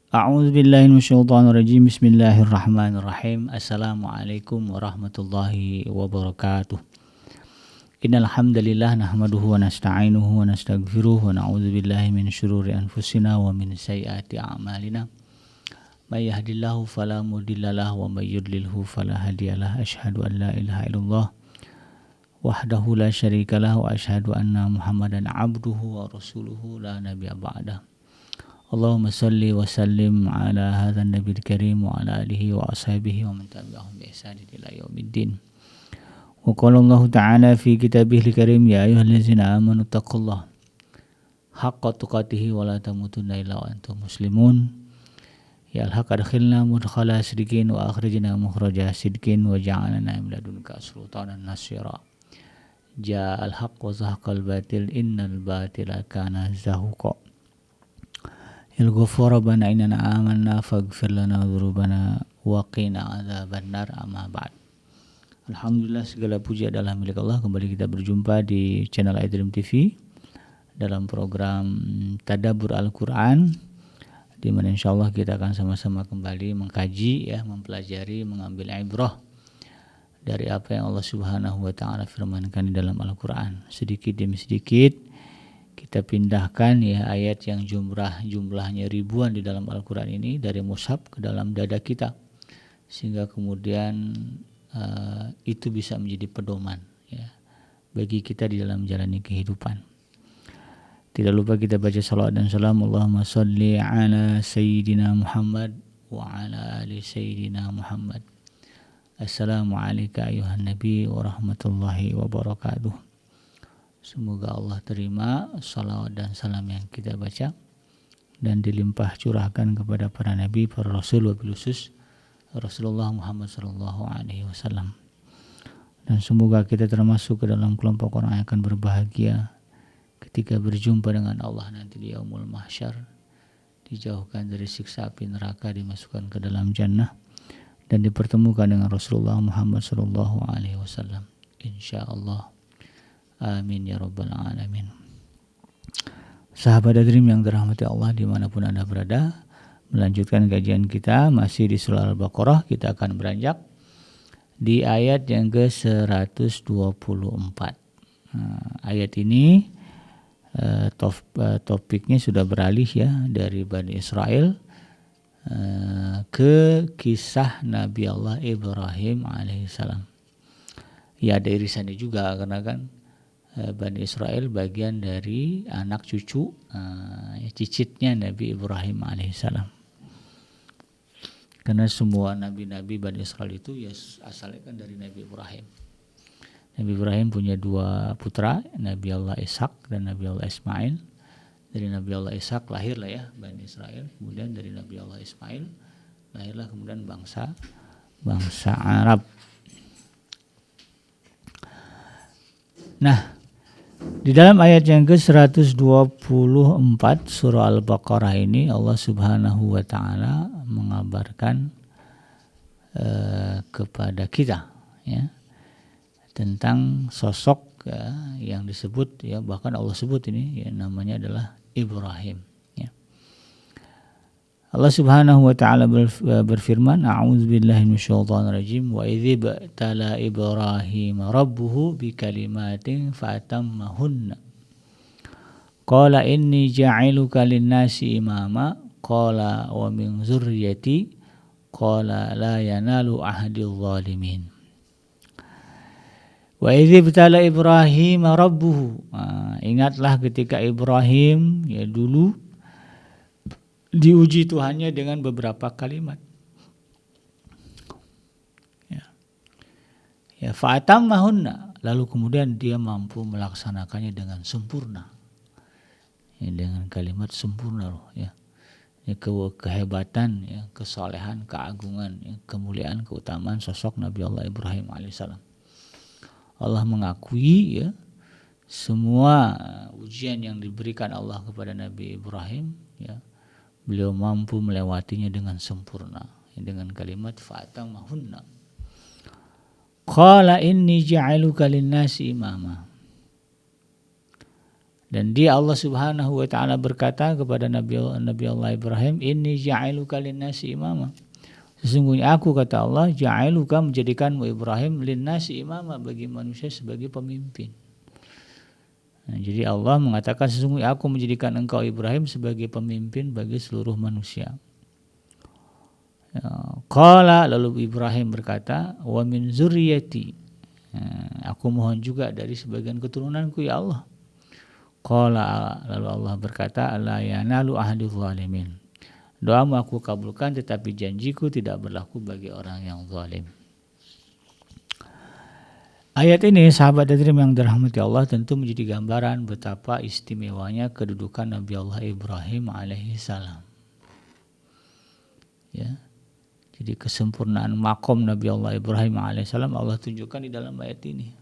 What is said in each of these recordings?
A'udzu billahi minasyaitonir rajim. Bismillahirrahmanirrahim. Assalamualaikum warahmatullahi wabarakatuh. Innal hamdalillah nahmaduhu wa nasta'inuhu wa nastaghfiruh wa na'udzu billahi min syururi anfusina wa min sayyiati a'malina. May yahdihillahu fala mudhillalah wa may yudlilhu fala hadiyalah. Asyhadu an la ilaha illallah wahdahu la syarikalah wa asyhadu anna Muhammadan abduhu wa rasuluhu la nabiyya ba'dah. Allahumma salli wa sallim ala hadzal nabiyil karim wa ala alihi wa ashabihi wa man tabi'ahum bi ihsanin ila yaumiddin. Wa qala Allah ta'ala fi kitabihil karim ya ayyuhallazina amanu taqullaha haqqa tuqatih wa la tamutunna illa wa antum muslimun. Ya al-haq adkhilna mudkhala sidqin wa akhrijna mukhraja sidqin wa ja'alna min ladunka sultanan nasira. Ja al-haq wa zahaqal batil innal batila kana zahuqa. Il ghafara bana inna amanna faghfir lana dzunubana wa qina adzabannar amma ba'd. Alhamdulillah, segala puji adalah milik Allah. Kembali kita berjumpa di channel iDream TV dalam program Tadabbur Al-Quran, di mana insyaallah kita akan sama-sama kembali mengkaji, mempelajari, mengambil ibrah dari apa yang Allah Subhanahu wa taala firmankan di dalam Al-Quran. Sedikit demi sedikit kita pindahkan ayat yang jumlahnya ribuan di dalam Al-Quran ini dari mushaf ke dalam dada kita, sehingga kemudian itu bisa menjadi pedoman bagi kita di dalam menjalani kehidupan. Tidak lupa kita baca salawat dan salam. Allahumma salli ala Sayyidina Muhammad wa ala ali Sayyidina Muhammad. Assalamualaikum ayuhan Nabi wa rahmatullahi wabarakatuh. Semoga Allah terima salawat dan salam yang kita baca dan dilimpah curahkan kepada para nabi, para rasul, wabil khusus Rasulullah Muhammad sallallahu alaihi wasallam. Dan semoga kita termasuk ke dalam kelompok orang yang akan berbahagia ketika berjumpa dengan Allah nanti di yaumul mahsyar, dijauhkan dari siksa api neraka, dimasukkan ke dalam jannah dan dipertemukan dengan Rasulullah Muhammad sallallahu alaihi wasallam, insyaallah. Amin ya rabbal alamin. Sahabat iDream yang dirahmati Allah dimanapun Anda berada, melanjutkan kajian kita masih di surah Al-Baqarah. Kita akan beranjak di ayat yang ke-124. Ayat ini topiknya sudah beralih dari Bani Israel ke kisah Nabi Allah Ibrahim alaihissalam. Ya, ada irisannya juga karena kan Bani Israel bagian dari anak cucu cicitnya Nabi Ibrahim alaihissalam. Karena semua nabi-nabi Bani Israel itu asalnya kan dari Nabi Ibrahim. Nabi Ibrahim punya dua putra, Nabi Allah Ishak dan Nabi Allah Ismail. Dari Nabi Allah Ishak lahirlah Bani Israel. Kemudian dari Nabi Allah Ismail lahirlah kemudian bangsa Arab. Nah, di dalam ayat yang ke-124 surah Al-Baqarah ini Allah Subhanahu wa taala mengabarkan kepada kita tentang sosok yang disebut bahkan Allah sebut ini namanya adalah Ibrahim. Allah Subhanahu wa taala berfirman, a'udzubillahi minasyaitonir rajim, wa idz ba'tala Ibrahim rabbuhu bikalimatin fatammahunna qala inni ja'iluka lin-nasi imama qala wa min dzurriyyati qala la yanalu ahadil zalimin. Wa idz ba'tala Ibrahim rabbuhu, ingatlah ketika Ibrahim dulu diuji Tuhannya dengan beberapa kalimat. Fa'atammahunna, lalu kemudian dia mampu melaksanakannya dengan sempurna. Dengan kalimat sempurna kehebatan, kesolehan, keagungan, kemuliaan, keutamaan sosok Nabi Allah Ibrahim alaihissalam. Allah mengakui semua ujian yang diberikan Allah kepada Nabi Ibrahim, beliau mampu melewatinya dengan sempurna dengan kalimat fa'atammahunna. Qala inni ja'iluka lin-nasi imama. Dan dia Allah Subhanahu wa taala berkata kepada Nabi Allah Ibrahim, "Inni ja'iluka lin-nasi imama." Sesungguhnya aku, kata Allah, ja'iluka, menjadikanmu Ibrahim, lin-nasi imama, bagi manusia sebagai pemimpin. Nah, jadi Allah mengatakan sesungguhnya aku menjadikan engkau Ibrahim sebagai pemimpin bagi seluruh manusia. Qala, lalu Ibrahim berkata, wa min zurriyati, aku mohon juga dari sebagian keturunanku ya Allah. Qala, lalu Allah berkata, la yanalu ahadul zalimin, doamu aku kabulkan tetapi janjiku tidak berlaku bagi orang yang zalim. Ayat ini sahabat hadirin yang dirahmati Allah tentu menjadi gambaran betapa istimewanya kedudukan Nabi Allah Ibrahim alaihissalam. Ya. Jadi kesempurnaan makom Nabi Allah Ibrahim alaihissalam Allah tunjukkan di dalam ayat ini.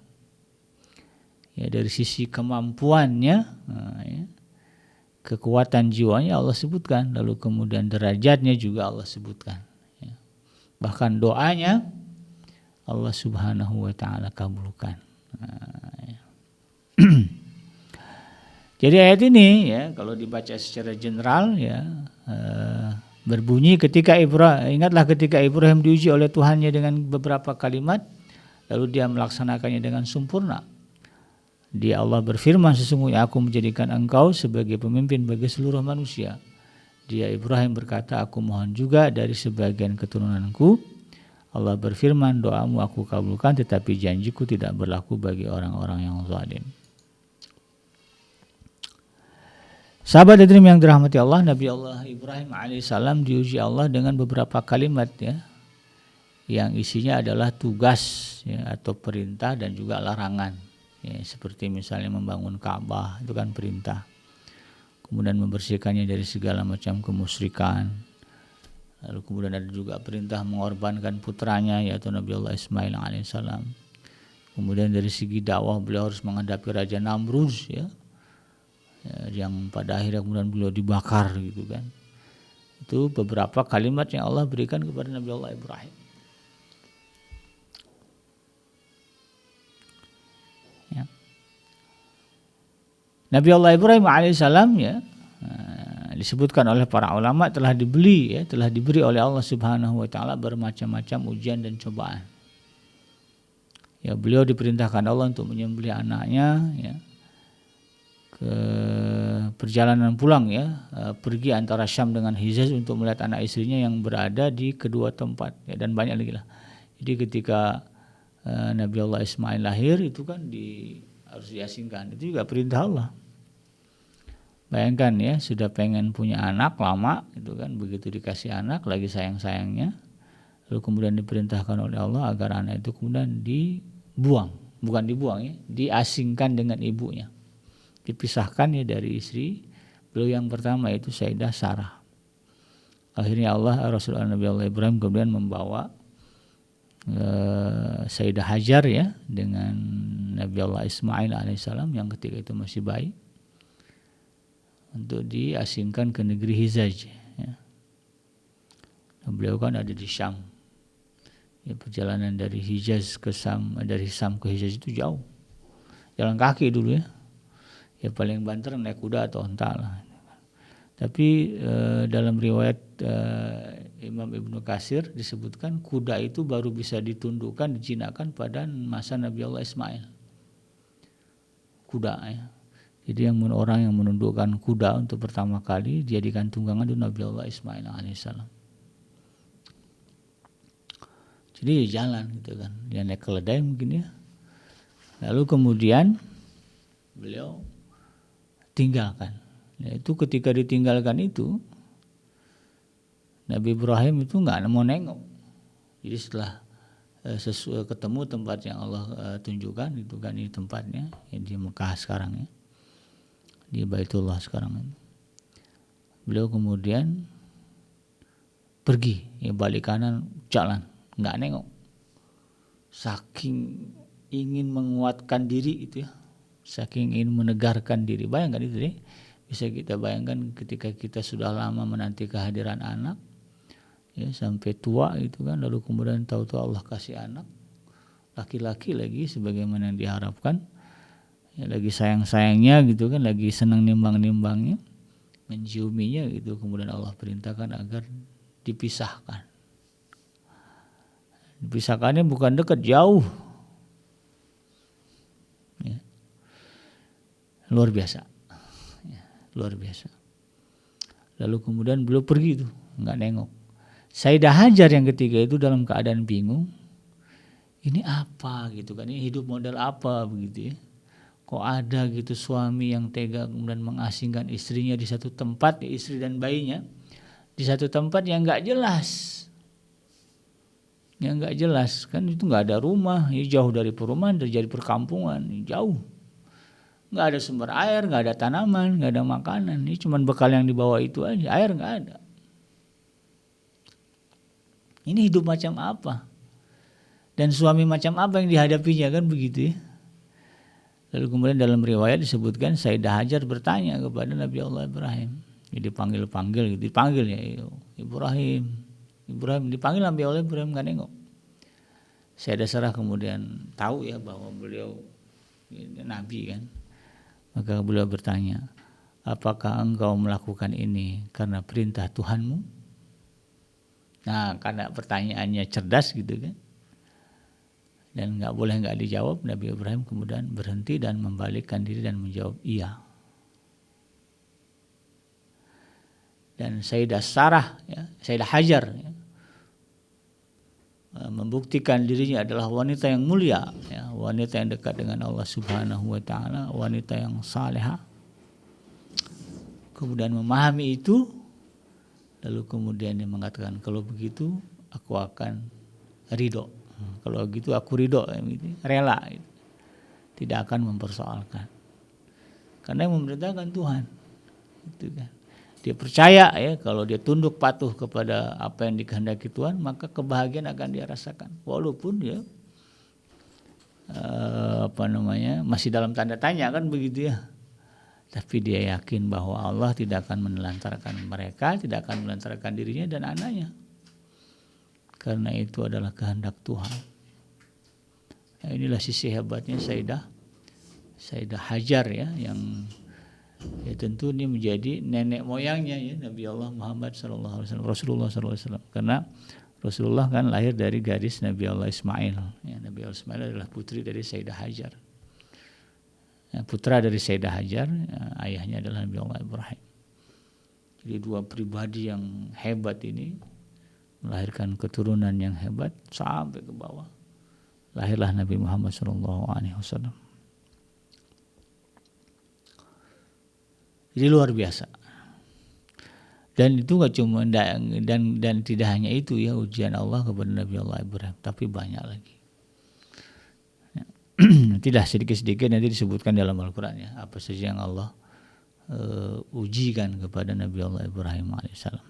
Ya, dari sisi kemampuannya, ya, kekuatan jiwanya Allah sebutkan, lalu kemudian derajatnya juga Allah sebutkan. Ya. Bahkan doanya Allah Subhanahu wa taala kabulkan. Ya. Jadi ayat ini ya kalau dibaca secara general ya berbunyi ingatlah ketika Ibrahim diuji oleh Tuhannya dengan beberapa kalimat lalu dia melaksanakannya dengan sempurna. Dia Allah berfirman, sesungguhnya aku menjadikan engkau sebagai pemimpin bagi seluruh manusia. Dia Ibrahim berkata, aku mohon juga dari sebagian keturunanku. Allah berfirman, doamu aku kabulkan tetapi janjiku tidak berlaku bagi orang-orang yang zalim. Sahabat hadirin yang dirahmati Allah, Nabi Allah Ibrahim alaihissalam diuji Allah dengan beberapa kalimat ya, yang isinya adalah tugas ya, atau perintah dan juga larangan. Ya, seperti misalnya membangun Ka'bah itu kan perintah. Kemudian membersihkannya dari segala macam kemusyrikan. Lalu kemudian ada juga perintah mengorbankan putranya yaitu Nabi Allah Ismail alaihissalam. Kemudian dari segi dakwah beliau harus menghadapi Raja Namruz ya, yang pada akhirnya kemudian beliau dibakar gitu kan. Itu beberapa kalimat yang Allah berikan kepada Nabi Allah Ibrahim. Ya. Nabi Allah Ibrahim alaihissalam ya disebutkan oleh para ulama telah diberi oleh Allah Subhanahu wa taala bermacam-macam ujian dan cobaan. Ya, beliau diperintahkan Allah untuk menyembelih anaknya ya. Ke perjalanan pulang ya, pergi antara Syam dengan Hijaz untuk melihat anak istrinya yang berada di kedua tempat ya, dan banyak lagi lah. Jadi ketika Nabi Allah Ismail lahir itu kan harus diasingkan, itu juga perintah Allah. Bayangkan ya, sudah pengen punya anak lama itu kan, begitu dikasih anak lagi sayang-sayangnya, lalu kemudian diperintahkan oleh Allah agar anak itu kemudian bukan dibuang ya, diasingkan dengan ibunya, dipisahkan ya dari istri beliau yang pertama itu Sayyidah Sarah. Akhirnya Rasulullah Nabi Allah Ibrahim kemudian membawa Sayyidah Hajar ya dengan Nabi Allah Ismail alaihissalam yang ketika itu masih bayi untuk diasingkan ke negeri Hijaz ya. Dan beliau kan ada di Syam. Ya, perjalanan dari Hijaz ke Syam, dari Syam ke Hijaz itu jauh. Jalan kaki dulu ya. Ya paling banter naik kuda atau unta lah. Tapi dalam riwayat Imam Ibnu Katsir disebutkan kuda itu baru bisa ditundukkan, dijinakkan pada masa Nabi Allah Ismail. Kuda ya. Jadi orang yang menundukkan kuda untuk pertama kali dijadikan tunggangan itu Nabi Allah Ismail alaihissalam. Jadi jalan gitu kan, dia naik keledai mungkin ya. Lalu kemudian beliau tinggalkan. Ya, itu ketika ditinggalkan itu Nabi Ibrahim itu nggak mau nengok. Jadi setelah ketemu tempat yang Allah tunjukkan itu kan, ini tempatnya yang di Mekah sekarang ya, di Baitullah sekarang ini. Beliau kemudian pergi ya, balik kanan jalan, nggak nengok, saking ingin menguatkan diri itu ya, saking ingin menegarkan diri. Bayangkan itu deh, bisa kita bayangkan ketika kita sudah lama menanti kehadiran anak ya, sampai tua itu kan, lalu kemudian tahu-tahu Allah kasih anak laki-laki lagi sebagaimana yang diharapkan Ya, lagi sayang-sayangnya gitu kan, lagi senang nimbang-nimbangnya, menciuminya gitu, kemudian Allah perintahkan agar dipisahkan. Dipisahkannya bukan dekat, jauh. Ya. Luar biasa. Ya, luar biasa. Lalu kemudian beliau pergi tuh, nggak nengok. Sayyidah Hajar yang ketiga itu dalam keadaan bingung. Ini apa gitu kan? Ini hidup model apa begitu ya? Kok ada gitu suami yang tega kemudian mengasingkan istrinya di satu tempat, ya, istri dan bayinya di satu tempat yang nggak jelas, kan itu nggak ada rumah, ya, jauh dari perumahan, terjadi perkampungan, jauh, nggak ada sumber air, nggak ada tanaman, nggak ada makanan, ini cuma bekal yang dibawa itu aja, air nggak ada. Ini hidup macam apa? Dan suami macam apa yang dihadapinya, kan begitu ya. Lalu kemudian dalam riwayat disebutkan Sayyidah Hajar bertanya kepada Nabi Allah Ibrahim. Jadi dipanggil ya Ibrahim, dipanggil Nabi Allah Ibrahim, nggak nengok. Sayyidah Sarah kemudian tahu ya bahwa beliau Nabi kan. Maka beliau bertanya, apakah engkau melakukan ini karena perintah Tuhanmu? Nah, karena pertanyaannya cerdas gitu kan, dan nggak dijawab, Nabi Ibrahim kemudian berhenti dan membalikkan diri dan menjawab iya. Dan Sayyidah Sarah, ya, Sayyidah Hajar, ya, membuktikan dirinya adalah wanita yang mulia, ya, wanita yang dekat dengan Allah Subhanahu wa Ta'ala, wanita yang salehah. Kemudian memahami itu, lalu kemudian dia mengatakan, kalau begitu aku akan ridho. Kalau gitu aku ridho, rela, tidak akan mempersoalkan, karena yang memerintahkan Tuhan, itu kan. Dia percaya ya kalau dia tunduk patuh kepada apa yang dikehendaki Tuhan, maka kebahagiaan akan dia rasakan, walaupun dia masih dalam tanda tanya kan begitu ya. Tapi dia yakin bahwa Allah tidak akan menelantarkan mereka, tidak akan menelantarkan dirinya dan anaknya, karena itu adalah kehendak Tuhan. Nah, inilah sisi hebatnya Sayyidah Hajar ya, yang ya tentu ini menjadi nenek moyangnya ya Nabi Allah Muhammad SAW, Rasulullah SAW, karena Rasulullah kan lahir dari garis Nabi Allah Ismail. Ya, Nabi Allah Ismail adalah putri dari Sayyidah Hajar. Ya, putra dari Sayyidah Hajar, ya, ayahnya adalah Nabi Allah Ibrahim. Jadi dua pribadi yang hebat ini melahirkan keturunan yang hebat sampai ke bawah. Lahirlah Nabi Muhammad SAW. Jadi luar biasa. Dan itu gak cuma dan tidak hanya itu ya ujian Allah kepada Nabi Allah Ibrahim, tapi banyak lagi. Ya. Tidak sedikit-sedikit nanti disebutkan dalam Al-Quran ya, apa saja yang Allah ujikan kepada Nabi Allah Ibrahim alaihissalam.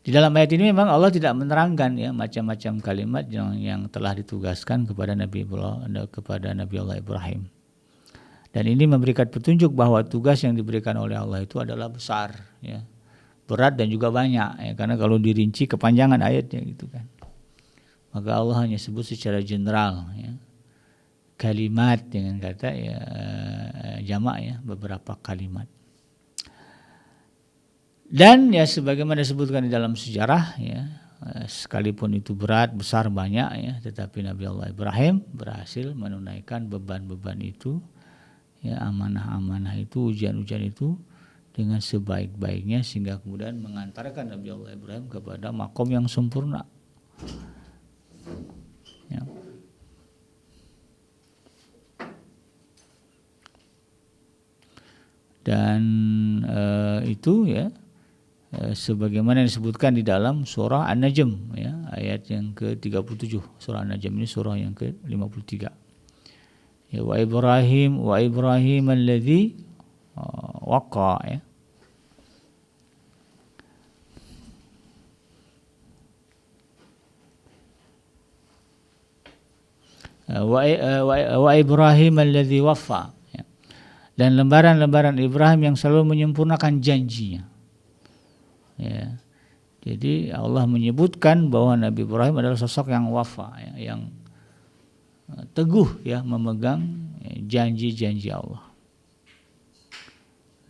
Di dalam ayat ini memang Allah tidak menerangkan ya macam-macam kalimat yang telah ditugaskan kepada Nabi Allah Ibrahim. Dan ini memberikan petunjuk bahwa tugas yang diberikan oleh Allah itu adalah besar, ya, berat dan juga banyak. Ya, karena kalau dirinci kepanjangan ayatnya gitu kan. Maka Allah hanya sebut secara general, ya, kalimat dengan kata ya jamak ya, beberapa kalimat. Dan ya sebagaimana disebutkan di dalam sejarah, ya, sekalipun itu berat, besar, banyak, ya, tetapi Nabi Allah Ibrahim berhasil menunaikan beban-beban itu. Ya, amanah-amanah itu, ujian-ujian itu dengan sebaik-baiknya, sehingga kemudian mengantarkan Nabi Allah Ibrahim kepada makom yang sempurna. Ya. Dan itu ya sebagaimana disebutkan di dalam surah An-Najm ya, ayat yang ke-37. Surah An-Najm ini surah yang ke-53. Ya, wa Ibrahim alladzi waqa ya. Wa Ibrahim alladzi waffa ya. Dan lembaran-lembaran Ibrahim yang selalu menyempurnakan janjinya. Ya. Jadi Allah menyebutkan bahwa Nabi Ibrahim adalah sosok yang wafa ya, yang teguh ya memegang janji-janji Allah.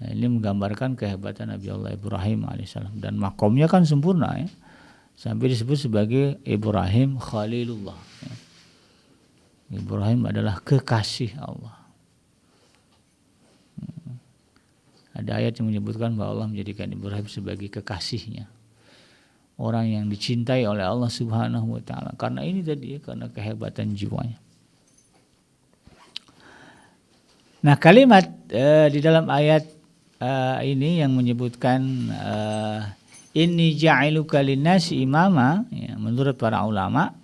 Nah, ini menggambarkan kehebatan Nabi Allah Ibrahim alaihissalam, dan makomnya kan sempurna ya, sampai disebut sebagai Ibrahim Khalilullah ya. Ibrahim adalah kekasih Allah. Ada ayat yang menyebutkan bahwa Allah menjadikan Ibrahim sebagai kekasihnya, orang yang dicintai oleh Allah Subhanahu wa taala, karena ini tadi ya, karena kehebatan jiwanya. Nah, kalimat di dalam ayat ini yang menyebutkan inni ja'iluka linnasi imama ya, menurut para ulama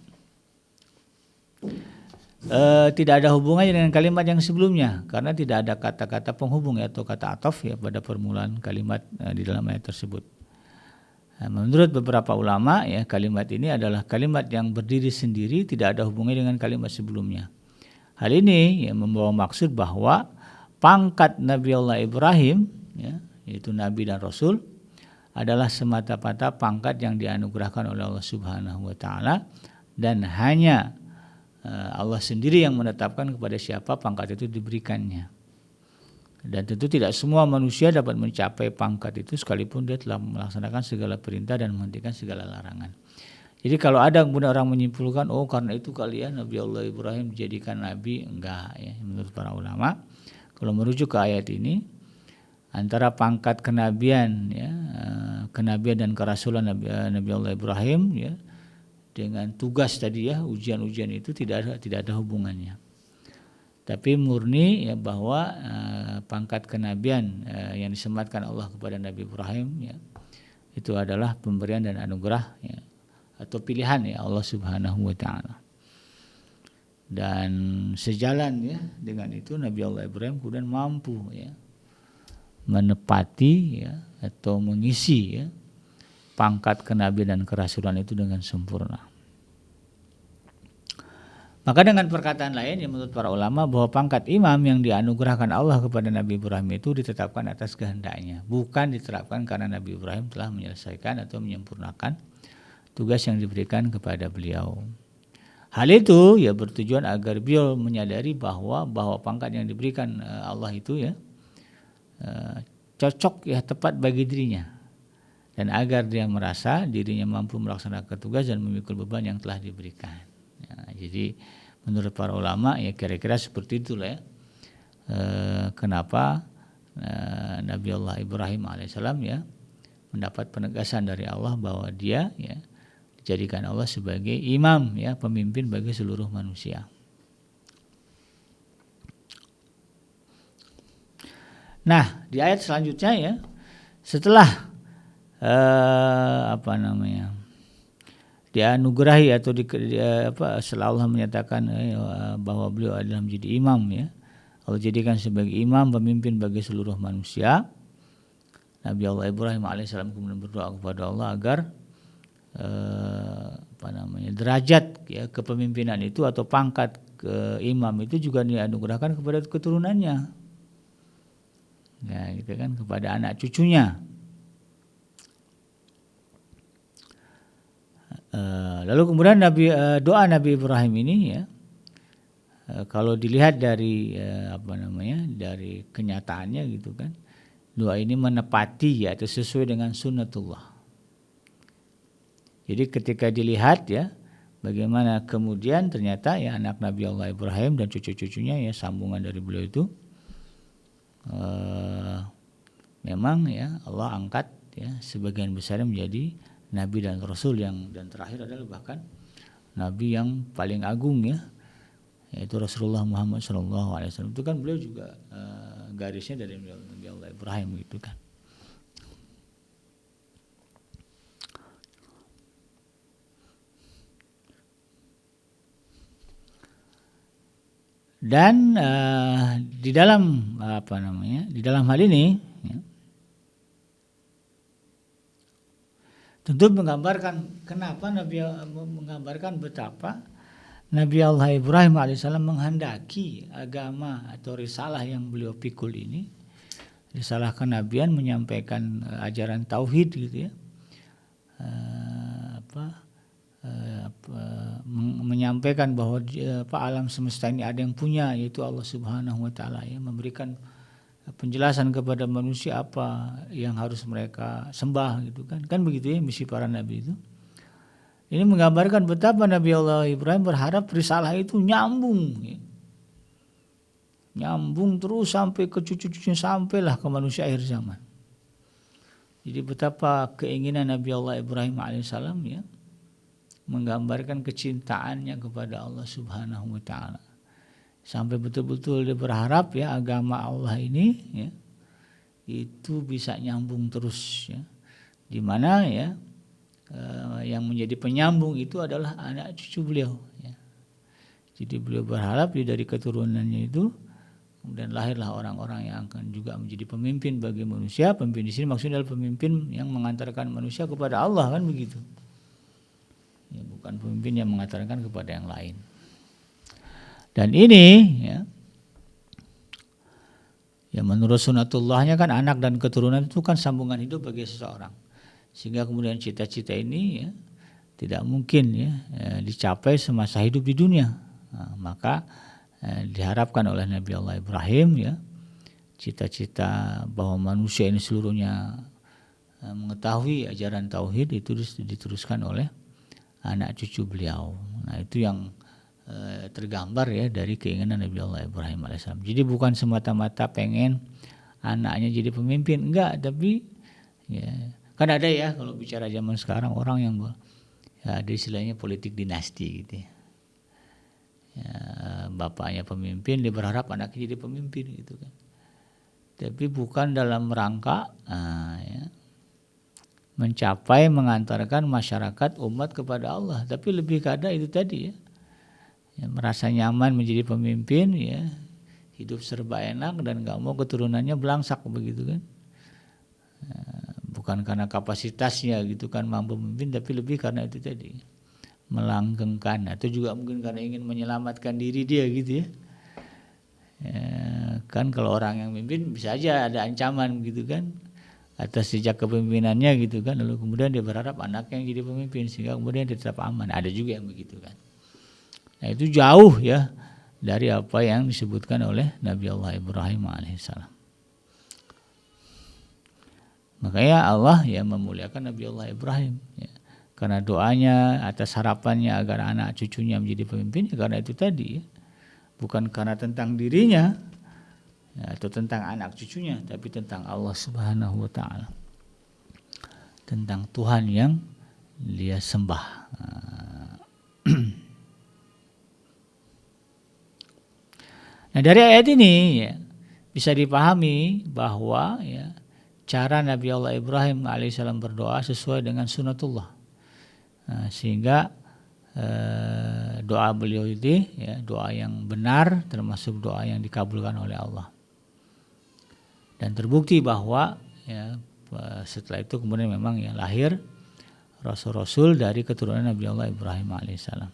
tidak ada hubungannya dengan kalimat yang sebelumnya, karena tidak ada kata-kata penghubung atau kata ataf ya pada permulaan kalimat di dalam ayat tersebut. Nah, menurut beberapa ulama ya, kalimat ini adalah kalimat yang berdiri sendiri, tidak ada hubungannya dengan kalimat sebelumnya. Hal ini ya membawa maksud bahwa pangkat Nabi Allah Ibrahim ya, yaitu Nabi dan Rasul, adalah semata-mata pangkat yang dianugerahkan oleh Allah Subhanahu wa taala, dan hanya Allah sendiri yang menetapkan kepada siapa pangkat itu diberikannya. Dan tentu tidak semua manusia dapat mencapai pangkat itu sekalipun dia telah melaksanakan segala perintah dan menghentikan segala larangan. Jadi kalau ada kemudian orang menyimpulkan, oh karena itu kali ya Nabi Allah Ibrahim dijadikan nabi, enggak ya. Menurut para ulama, kalau merujuk ke ayat ini, antara pangkat kenabian ya, kenabian dan kerasulan Nabi Allah Ibrahim ya, dengan tugas tadi ya, ujian-ujian itu tidak ada hubungannya. Tapi murni ya bahwa pangkat kenabian yang disematkan Allah kepada Nabi Ibrahim ya, itu adalah pemberian dan anugerah ya, atau pilihan ya Allah Subhanahu wa taala. Dan sejalan ya dengan itu, Nabi Allah Ibrahim kemudian mampu ya menepati ya atau mengisi ya pangkat kenabian dan kerasulan itu dengan sempurna. Maka dengan perkataan lain yang menurut para ulama, bahwa pangkat imam yang dianugerahkan Allah kepada Nabi Ibrahim itu ditetapkan atas kehendaknya, bukan diterapkan karena Nabi Ibrahim telah menyelesaikan atau menyempurnakan tugas yang diberikan kepada beliau. Hal itu ya bertujuan agar beliau menyadari bahwa pangkat yang diberikan Allah itu ya cocok ya, tepat bagi dirinya, dan agar dia merasa dirinya mampu melaksanakan tugas dan memikul beban yang telah diberikan. Ya, jadi menurut para ulama ya kira-kira seperti itulah ya, kenapa Nabi Allah Ibrahim alaihissalam ya mendapat penegasan dari Allah bahwa dia ya dijadikan Allah sebagai imam ya, pemimpin bagi seluruh manusia. Nah, di ayat selanjutnya ya, setelah dianugerahi atau setelah Allah menyatakan bahwa beliau adalah menjadi imam ya, Allah jadikan sebagai imam, pemimpin bagi seluruh manusia. Nabi Allah Ibrahim alaihissalam kemudian berdoa kepada Allah agar derajat ya kepemimpinan itu atau pangkat ke imam itu juga dianugerahkan kepada keturunannya. Ya, gitu kan, kepada anak cucunya. Lalu kemudian doa Nabi Ibrahim ini ya, kalau dilihat dari dari kenyataannya gitu kan, doa ini menepati ya, atau sesuai dengan sunnatullah. Jadi ketika dilihat ya, bagaimana kemudian ternyata ya anak Nabi Allah Ibrahim dan cucu-cucunya ya, sambungan dari beliau itu memang ya Allah angkat ya sebagian besar menjadi Nabi dan Rasul, dan terakhir adalah bahkan Nabi yang paling agung ya, yaitu Rasulullah Muhammad SAW. Itu kan beliau juga garisnya dari Nabi Allah Ibrahim gitu kan. Dan di dalam di dalam hal ini ya, tentu menggambarkan betapa Nabi Allah Ibrahim alaihissalam menghendaki agama atau risalah yang beliau pikul ini, risalah kenabian, menyampaikan ajaran tauhid gitu ya, menyampaikan bahwa alam semesta ini ada yang punya, yaitu Allah Subhanahu wa taala, ya, memberikan penjelasan kepada manusia apa yang harus mereka sembah gitu kan. Kan begitu ya misi para nabi itu. Ini menggambarkan betapa Nabi Allah Ibrahim berharap risalah itu nyambung, ya. Nyambung terus sampai ke cucu-cucunya, sampailah ke manusia akhir zaman. Jadi betapa keinginan Nabi Allah Ibrahim alaihissalam, ya, menggambarkan kecintaannya kepada Allah Subhanahu wa taala. Sampai betul-betul dia berharap, ya, agama Allah ini, ya, itu bisa nyambung terus, ya. Di mana, ya, yang menjadi penyambung itu adalah anak cucu beliau, ya. Jadi beliau berharap dari keturunannya itu kemudian lahirlah orang-orang yang akan juga menjadi pemimpin bagi manusia. Pemimpin di sini maksudnya adalah pemimpin yang mengantarkan manusia kepada Allah, kan begitu. Ya, bukan pemimpin yang mengantarkan kepada yang lain. Dan ini, ya menurut sunatullahnya kan anak dan keturunan itu kan sambungan hidup bagi seseorang. Sehingga kemudian cita-cita ini, ya, tidak mungkin, ya, dicapai semasa hidup di dunia. Nah, maka diharapkan oleh Nabi Allah Ibrahim, ya, cita-cita bahwa manusia ini seluruhnya mengetahui ajaran tauhid itu diteruskan oleh anak cucu beliau. Nah, itu yang tergambar, ya, dari keinginan Nabi Allah Ibrahim alaihissalam. Jadi bukan semata-mata pengen anaknya jadi pemimpin, enggak, tapi, ya, kan ada, ya, kalau bicara zaman sekarang orang yang, ya, ada istilahnya politik dinasti gitu, ya. Ya, bapaknya pemimpin, dia berharap anaknya jadi pemimpin gitu kan. Tapi bukan dalam rangka, ya, mencapai mengantarkan masyarakat umat kepada Allah, tapi lebih kepada itu tadi, ya, ya, merasa nyaman menjadi pemimpin, ya, hidup serba enak dan nggak mau keturunannya belangsak begitu kan. Bukan karena kapasitasnya gitu kan mampu memimpin, tapi lebih karena itu tadi, melanggengkan, atau juga mungkin karena ingin menyelamatkan diri dia gitu, ya. Kan kalau orang yang memimpin bisa aja ada ancaman gitu kan atas sejak kepemimpinannya gitu kan, lalu kemudian dia berharap anaknya yang jadi pemimpin sehingga kemudian dia tetap aman. Ada juga yang begitu kan. Nah, itu jauh, ya, dari apa yang disebutkan oleh Nabi Allah Ibrahim alaihissalam. Makanya Allah, ya, memuliakan Nabi Allah Ibrahim, ya, karena doanya atas harapannya agar anak cucunya menjadi pemimpin, ya, karena itu tadi, ya, bukan karena tentang dirinya, ya, atau tentang anak cucunya, tapi tentang Allah Subhanahu wa taala, tentang Tuhan yang dia sembah. Nah, dari ayat ini, ya, bisa dipahami bahwa, ya, cara Nabi Allah Ibrahim alaihissalam berdoa sesuai dengan sunatullah. Nah, sehingga doa beliau itu, ya, doa yang benar, termasuk doa yang dikabulkan oleh Allah. Dan terbukti bahwa, ya, setelah itu kemudian memang, ya, lahir rasul-rasul dari keturunan Nabi Allah Ibrahim alaihissalam.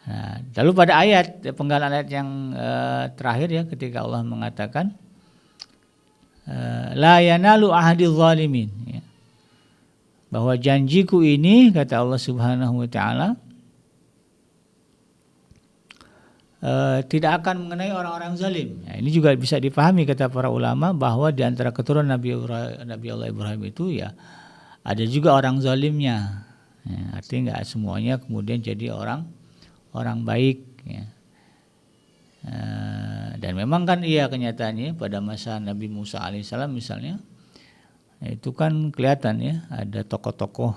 Nah, lalu pada ayat, penggalan ayat yang terakhir, ya, ketika Allah mengatakan la yanalu ahadil zalimin, ya, bahwa janjiku ini, kata Allah Subhanahu wa taala, tidak akan mengenai orang-orang zalim. Nah, ini juga bisa dipahami, kata para ulama, bahwa di antara keturunan Nabi Allah Ibrahim itu, ya, ada juga orang zalimnya. Ya, artinya nggak semuanya kemudian jadi orang baik, ya. Dan memang kan, iya, kenyataannya pada masa Nabi Musa alaihissalam misalnya, itu kan kelihatan, ya, ada tokoh-tokoh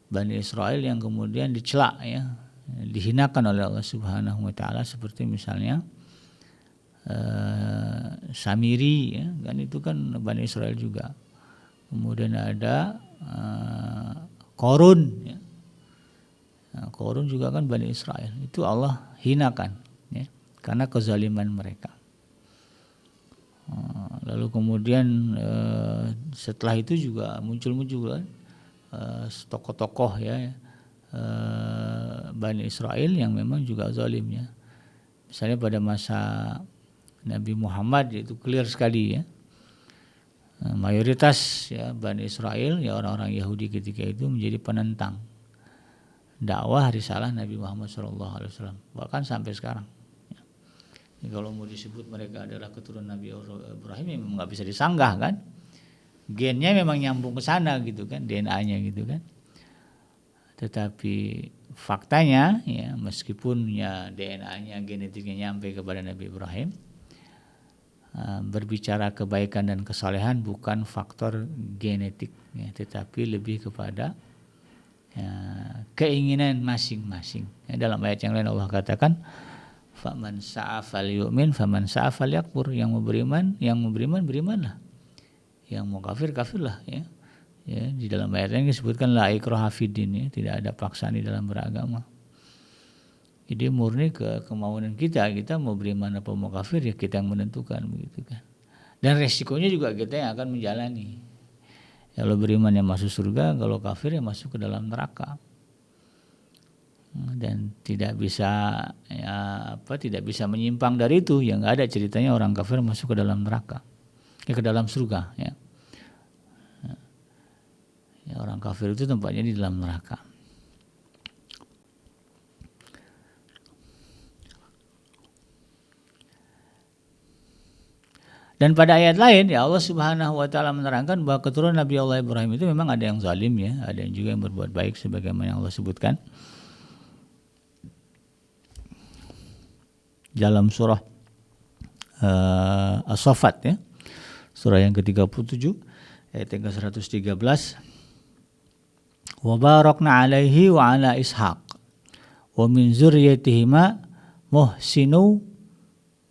Bani Israel yang kemudian dicela, ya, dihinakan oleh Allah Subhanahu wa taala, seperti misalnya Samiri, ya, kan itu kan Bani Israel juga. Kemudian ada Korun, ya. Nah, Korun juga kan Bani Israel. Itu Allah hinakan, ya, karena kezaliman mereka. Lalu kemudian setelah itu juga muncul tokoh-tokoh, ya, Bani Israel yang memang juga zalim, ya. Misalnya pada masa Nabi Muhammad, itu clear sekali, ya, mayoritas, ya, Bani Israel, ya, orang-orang Yahudi ketika itu menjadi penentang dakwah risalah Nabi Muhammad SAW, bahkan sampai sekarang. Kalau mau disebut mereka adalah keturunan Nabi Ibrahim, ya memang nggak bisa disanggah kan, gennya memang nyambung ke sana gitu kan, DNA-nya gitu kan. Tetapi faktanya ya, meskipun ya DNA-nya, genetiknya nyampe kepada Nabi Ibrahim, berbicara kebaikan dan kesalehan bukan faktor genetik ya, tetapi lebih kepada ya, keinginan masing-masing ya. Dalam ayat yang lain Allah katakan, faman sa'a falyu'min faman sa'a falyakfur, yang mau beriman berimanlah, yang mau kafir kafirlah ya. Ya, di dalam ayat ini disebutkan la ikraha fiddin ya, tidak ada paksaan di dalam beragama. Jadi murni ke kemauan kita mau beriman apa mau kafir ya kita yang menentukan begitu kan. Dan resikonya juga kita yang akan menjalani. Kalau beriman yang masuk surga, kalau kafir yang masuk ke dalam neraka. Dan tidak bisa tidak bisa menyimpang dari itu, yang nggak ada ceritanya orang kafir masuk ke dalam neraka, ke dalam surga ya. Ya, orang kafir itu tempatnya di dalam neraka. Dan pada ayat lain ya Allah Subhanahu wa taala menerangkan bahwa keturunan Nabi Allah Ibrahim itu memang ada yang zalim ya, ada yang juga yang berbuat baik sebagaimana yang Allah sebutkan dalam surah As-Saffat ya, surah yang ke-37 ayat yang ke-113, wa barakna alaihi wa ala ishaq wa min zurriyyatihima muhsinu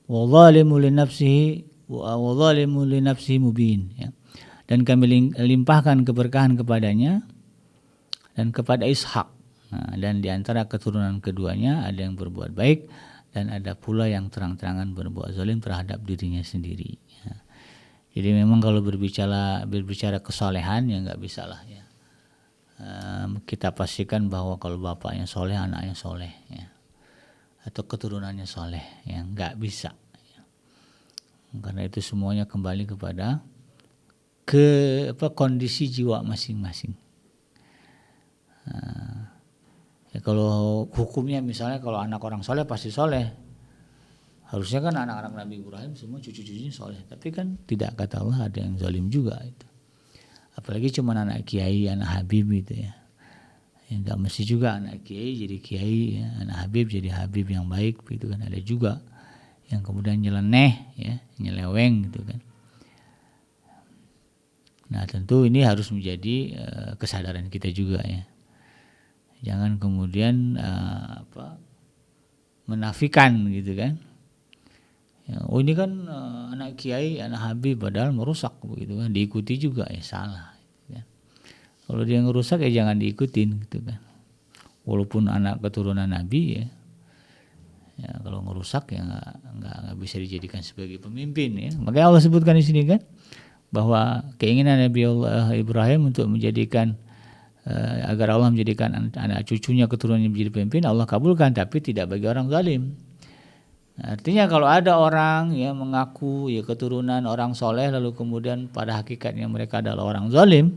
wa zalimu li nafsihi wa zalimu li nafsihi mubin ya. Dan kami limpahkan keberkahan kepadanya dan kepada Ishak. Nah, dan di antara keturunan keduanya ada yang berbuat baik dan ada pula yang terang-terangan berbuat zalim terhadap dirinya sendiri ya. Jadi memang kalau berbicara kesalehan ya nggak bisa lah ya. Kita pastikan bahwa kalau bapaknya soleh, anaknya soleh ya, atau keturunannya soleh ya, nggak bisa ya. Karena itu semuanya kembali kepada kondisi jiwa masing-masing. Ya kalau hukumnya misalnya kalau anak orang soleh pasti soleh, harusnya kan anak-anak Nabi Ibrahim semua cucu-cucunya soleh, tapi kan tidak, kata Allah ada yang zalim juga itu. Apalagi cuma anak kiai, anak habib gitu ya. Ya nggak mesti juga anak kiai jadi kiai ya, anak habib jadi habib yang baik gitu kan, ada juga yang kemudian nyeleneh ya, nyeleweng gitu kan. Nah tentu ini harus menjadi kesadaran kita juga ya. Jangan kemudian menafikan gitu kan. Ya, oh ini kan anak kiai, anak habib, padahal merusak begitu kan, diikuti juga ya salah. Gitu kan. Kalau dia ngerusak ya jangan diikutin gitu kan. Walaupun anak keturunan Nabi ya, ya kalau ngerusak ya nggak bisa dijadikan sebagai pemimpin ya. Makanya Allah sebutkan di sini kan bahwa keinginan Nabi Allah Ibrahim untuk menjadikan agar Allah menjadikan anak cucunya keturunannya menjadi pemimpin, Allah kabulkan, tapi tidak bagi orang zalim. Artinya kalau ada orang yang mengaku ya keturunan orang soleh lalu kemudian pada hakikatnya mereka adalah orang zalim,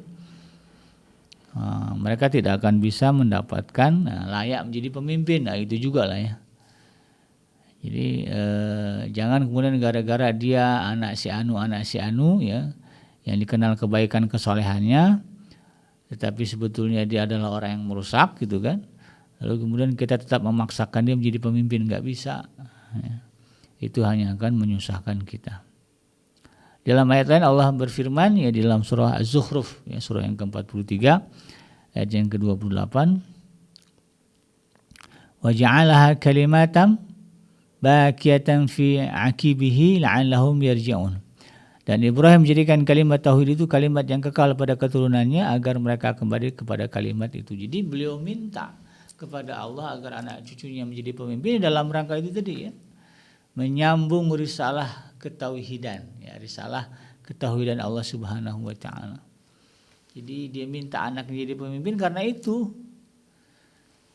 mereka tidak akan bisa mendapatkan layak menjadi pemimpin. Nah itu juga lah ya. Jadi jangan kemudian gara-gara dia anak si anu ya, yang dikenal kebaikan kesolehannya, tetapi sebetulnya dia adalah orang yang merusak gitu kan, lalu kemudian kita tetap memaksakan dia menjadi pemimpin, nggak bisa ya. Itu hanya akan menyusahkan kita. Dalam ayat lain Allah berfirman ya di dalam surah Az-Zukhruf ya, surah yang ke-43 ayat yang ke-28, wa ja'alaha kalimatan baqiyatan fi 'aqibihi la'allahum yarji'un. Dan Ibrahim menjadikan kalimat tauhid itu kalimat yang kekal pada keturunannya agar mereka kembali kepada kalimat itu. Jadi beliau minta kepada Allah agar anak cucunya menjadi pemimpin dalam rangka itu tadi ya, menyambung risalah ketauhidan ya, risalah ketauhidan Allah Subhanahu wa taala. Jadi dia minta anaknya jadi pemimpin karena itu.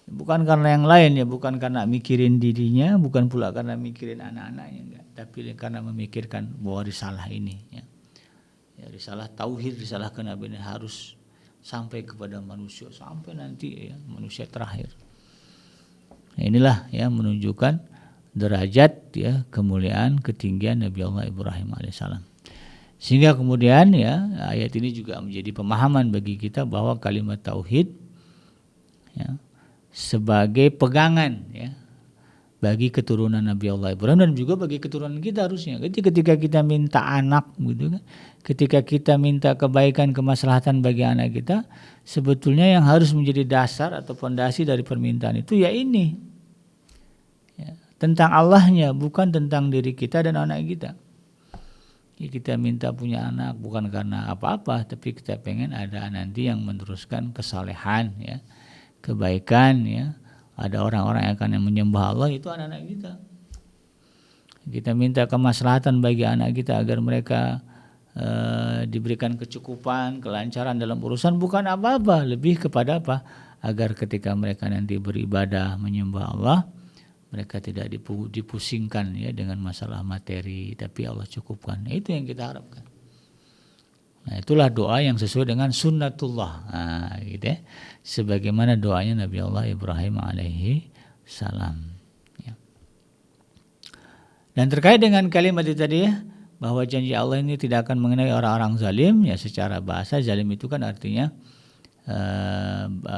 Bukan karena yang lain ya, bukan karena mikirin dirinya, bukan pula karena mikirin anak-anaknya, enggak, tapi karena memikirkan bahwa risalah ini ya, risalah tauhid, risalah kenabian harus sampai kepada manusia sampai nanti ya manusia terakhir. Nah, inilah ya menunjukkan derajat ya kemuliaan ketinggian Nabi Allah Ibrahim alaihissalam. Sehingga kemudian ya ayat ini juga menjadi pemahaman bagi kita bahwa kalimat tauhid ya, sebagai pegangan ya bagi keturunan Nabi Allah Ibrahim dan juga bagi keturunan kita harusnya. Jadi ketika kita minta anak gitu kan, ketika kita minta kebaikan kemaslahatan bagi anak kita, sebetulnya yang harus menjadi dasar atau fondasi dari permintaan itu ya ini. Ya, tentang Allahnya, bukan tentang diri kita dan anak kita. Ya, kita minta punya anak bukan karena apa-apa, tapi kita pengen ada nanti yang meneruskan kesalehan ya, kebaikan ya. Ada orang-orang yang akan menyembah Allah, itu anak-anak kita. Kita minta kemaslahatan bagi anak kita agar mereka diberikan kecukupan, kelancaran dalam urusan, bukan apa-apa, lebih kepada apa? Agar ketika mereka nanti beribadah menyembah Allah, mereka tidak dipusingkan ya dengan masalah materi, tapi Allah cukupkan. Itu yang kita harapkan. Nah, itulah doa yang sesuai dengan sunnatullah. Nah, gitu ya. Sebagaimana doanya Nabi Allah Ibrahim alaihi salam. Ya. Dan terkait dengan kalimat itu tadi ya, bahwa janji Allah ini tidak akan mengenai orang-orang zalim, ya secara bahasa zalim itu kan artinya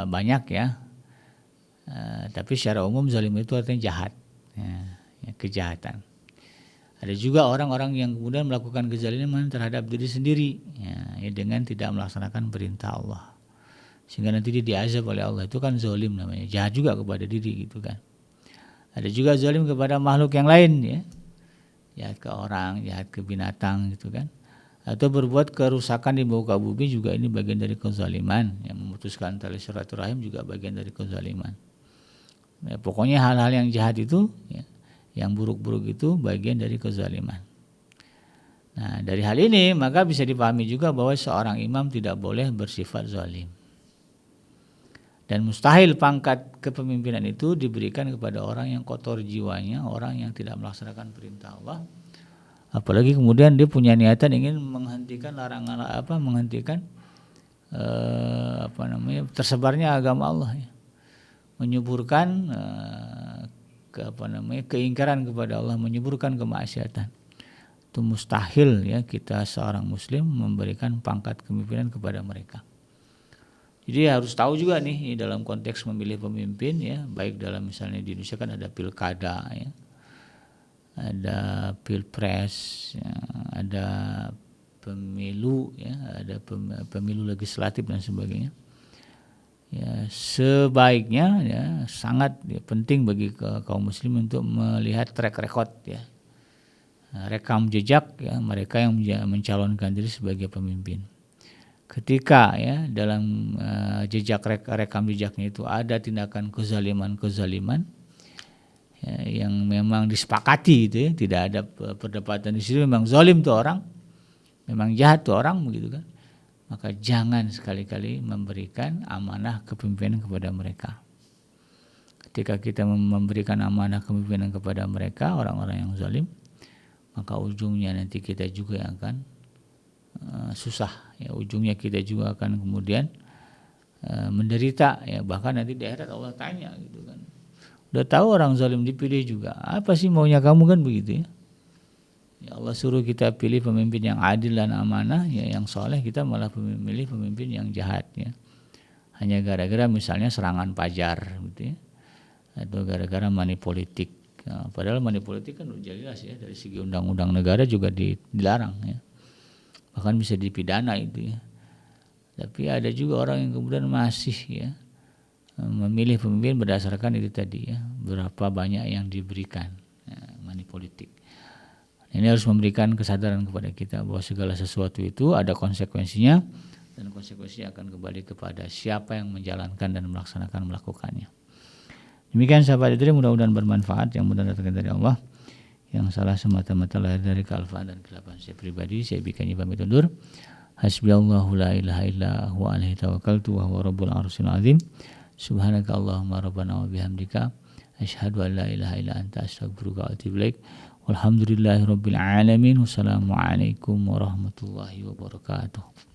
banyak ya. Tapi secara umum zalim itu artinya jahat, ya, kejahatan. Ada juga orang-orang yang kemudian melakukan kezaliman terhadap diri sendiri ya, dengan tidak melaksanakan perintah Allah. Sehingga nanti dia diazab oleh Allah, itu kan zalim namanya, jahat juga kepada diri gitu kan. Ada juga zalim kepada makhluk yang lain ya. Jahat ke orang, jahat ke binatang gitu kan. Atau berbuat kerusakan di muka bumi juga ini bagian dari kezaliman. Yang memutuskan tali silaturahim juga bagian dari kezaliman. Ya, pokoknya hal-hal yang jahat itu ya, yang buruk-buruk itu bagian dari kezaliman. Nah, dari hal ini maka bisa dipahami juga bahwa seorang imam tidak boleh bersifat zalim. Dan mustahil pangkat kepemimpinan itu diberikan kepada orang yang kotor jiwanya, orang yang tidak melaksanakan perintah Allah. Apalagi kemudian dia punya niatan ingin menghentikan tersebarnya agama Allah ya. Menyuburkan keingkaran kepada Allah, menyuburkan kemaksiatan. Itu mustahil ya kita seorang muslim memberikan pangkat kepemimpinan kepada mereka. Jadi harus tahu juga nih dalam konteks memilih pemimpin ya, baik dalam misalnya di Indonesia kan ada pilkada ya, ada pilpres ya, ada pemilu ya, ada pemilu legislatif dan sebagainya. Ya, sebaiknya ya sangat ya, penting bagi kaum muslim untuk melihat track record ya, rekam jejak ya mereka yang mencalonkan diri sebagai pemimpin. Ketika ya dalam jejak rekam jejaknya itu ada tindakan kezaliman ya, yang memang disepakati itu ya, tidak ada perdebatan di situ, memang zalim tuh orang, memang jahat tuh orang begitu kan. Maka jangan sekali-kali memberikan amanah kepemimpinan kepada mereka. Ketika kita memberikan amanah kepemimpinan kepada mereka, orang-orang yang zalim, maka ujungnya nanti kita juga yang akan susah. Ya, ujungnya kita juga akan kemudian menderita. Ya, bahkan nanti di akhirat Allah tanya gitu kan. Udah tahu orang zalim dipilih juga, apa sih maunya kamu kan begitu ya. Ya Allah suruh kita pilih pemimpin yang adil dan amanah, ya yang soleh, kita malah memilih pemimpin yang jahat ya. Hanya gara-gara misalnya serangan pajar gitu ya. Atau gara-gara money politik. Nah, padahal money politik kan udah jelas ya, dari segi undang-undang negara juga dilarang ya. Bahkan bisa dipidana itu ya. Tapi ada juga orang yang kemudian masih ya memilih pemimpin berdasarkan itu tadi ya, berapa banyak yang diberikan ya, money politik. Ini harus memberikan kesadaran kepada kita bahwa segala sesuatu itu ada konsekuensinya, dan konsekuensinya akan kembali kepada siapa yang menjalankan dan melakukannya. Demikian sahabat itu, mudah-mudahan bermanfaat, yang mudah datang dari Allah, yang salah semata-mata lahir dari kealfaan dan kelapan saya pribadi. Saya bikinnya pamit undur. Hasbiyallahu la ilaha illa huwa alaihi tawakkaltu wa huwa rabbul arsyil azim. Subhanaka Allahumma rabbana wa bihamdika asyhadu an la ilaha illa anta astaghfiruka wa atubu ilaik. Walhamdulillahirabbil alamin. Wassalamualaikum warahmatullahi wabarakatuh.